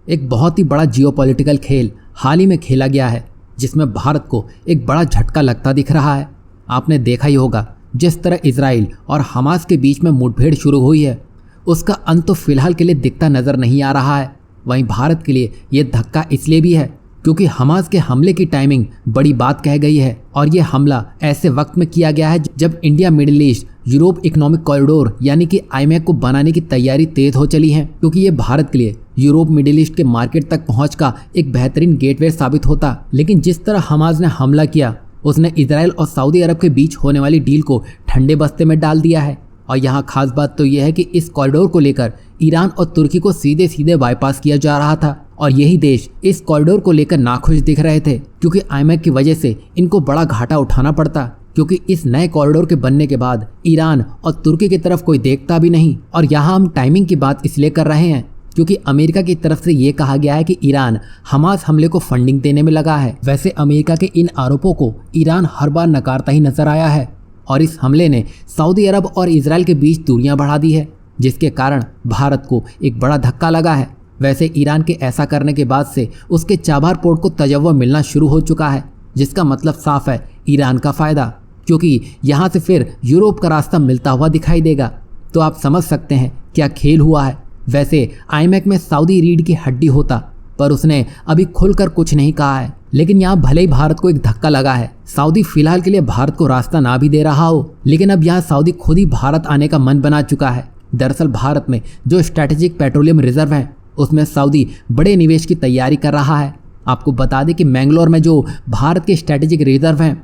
एक बहुत ही बड़ा जियोपॉलिटिकल खेल हाल ही में खेला गया है जिसमें भारत को एक बड़ा झटका लगता दिख रहा है। आपने देखा ही होगा जिस तरह इजराइल और हमास के बीच में मुठभेड़ शुरू हुई है उसका अंत तो फिलहाल के लिए दिखता नजर नहीं आ रहा है। वहीं भारत के लिए ये धक्का इसलिए भी है क्योंकि हमास के हमले की टाइमिंग बड़ी बात कह गई है और ये हमला ऐसे वक्त में किया गया है जब India middle east Europe economic corridor यानी कि आईमैक को बनाने की तैयारी तेज हो चली है, क्योंकि ये भारत के लिए यूरोप मिडिल ईस्ट के मार्केट तक पहुंच का एक बेहतरीन गेटवे साबित होता। लेकिन जिस तरह हमास ने हमला किया उसने इजराइल और सऊदी अरब के बीच होने वाली डील को ठंडे बस्ते में डाल दिया है। और यहाँ खास बात तो यह है कि इस कॉरिडोर को लेकर ईरान और तुर्की को सीधे सीधे बाईपास किया जा रहा था और यही देश इस कॉरिडोर को लेकर नाखुश दिख रहे थे क्योंकि आईमैक की वजह से इनको बड़ा घाटा उठाना पड़ता, क्योंकि इस नए कॉरिडोर के बनने के बाद ईरान और तुर्की की तरफ कोई देखता भी नहीं। और यहाँ हम टाइमिंग की बात इसलिए कर रहे हैं क्योंकि अमेरिका की तरफ से ये कहा गया है कि ईरान हमास हमले को फंडिंग देने में लगा है। वैसे अमेरिका के इन आरोपों को ईरान हर बार नकारता ही नजर आया है और इस हमले ने सऊदी अरब और इजराइल के बीच दूरियां बढ़ा दी है, जिसके कारण भारत को एक बड़ा धक्का लगा है। वैसे ईरान के ऐसा करने के बाद से उसके चाबार पोर्ट को तजव्वुर मिलना शुरू हो चुका है, जिसका मतलब साफ है ईरान का फ़ायदा, क्योंकि यहाँ से फिर यूरोप का रास्ता मिलता हुआ दिखाई देगा। तो आप समझ सकते हैं क्या खेल हुआ है। वैसे आईमैक में सऊदी रीढ़ की हड्डी होता पर उसने अभी खुलकर कुछ नहीं कहा है। लेकिन यहाँ भले ही भारत को एक धक्का लगा है, सऊदी फिलहाल के लिए भारत को रास्ता ना भी दे रहा हो, लेकिन अब यहाँ सऊदी खुद ही भारत आने का मन बना चुका है। दरअसल भारत में जो स्ट्रैटेजिक पेट्रोलियम रिजर्व है उसमें सऊदी बड़े निवेश की तैयारी कर रहा है। आपको बता दें कि मैंगलोर में जो भारत के स्ट्रैटेजिक रिजर्व हैं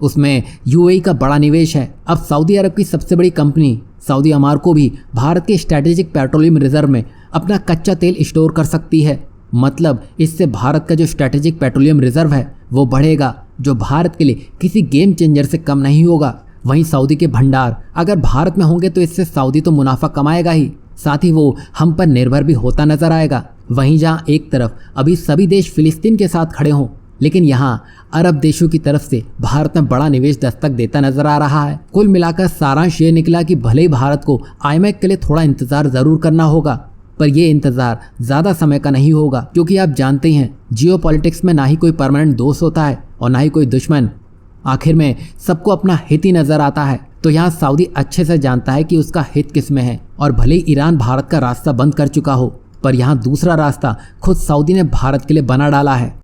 उसमें यूएई का बड़ा निवेश है। अब सऊदी अरब की सबसे बड़ी कंपनी सऊदी अमारको भी भारत के स्ट्रैटेजिक पेट्रोलियम रिजर्व में अपना कच्चा तेल स्टोर कर सकती है। मतलब इससे भारत का जो स्ट्रैटेजिक पेट्रोलियम रिजर्व है वो बढ़ेगा, जो भारत के लिए किसी गेम चेंजर से कम नहीं होगा। वहीं सऊदी के भंडार अगर भारत में होंगे तो इससे सऊदी तो मुनाफा कमाएगा ही, साथ ही वो हम पर निर्भर भी होता नजर आएगा। वहीं जहाँ एक तरफ अभी सभी देश फिलिस्तीन के साथ खड़े हों, लेकिन यहाँ अरब देशों की तरफ से भारत में बड़ा निवेश दस्तक देता नजर आ रहा है। कुल मिलाकर सारांश ये निकला कि भले ही भारत को आईमैक के लिए थोड़ा इंतजार जरूर करना होगा, पर यह इंतजार ज्यादा समय का नहीं होगा, क्योंकि आप जानते हैं जियोपॉलिटिक्स में ना ही कोई परमानेंट दोस्त होता है और ना ही कोई दुश्मन। आखिर में सबको अपना हित ही नजर आता है। तो यहाँ सऊदी अच्छे से जानता है कि उसका हित किस में है। और भले ही ईरान भारत का रास्ता बंद कर चुका हो, पर यहाँ दूसरा रास्ता खुद सऊदी ने भारत के लिए बना डाला है।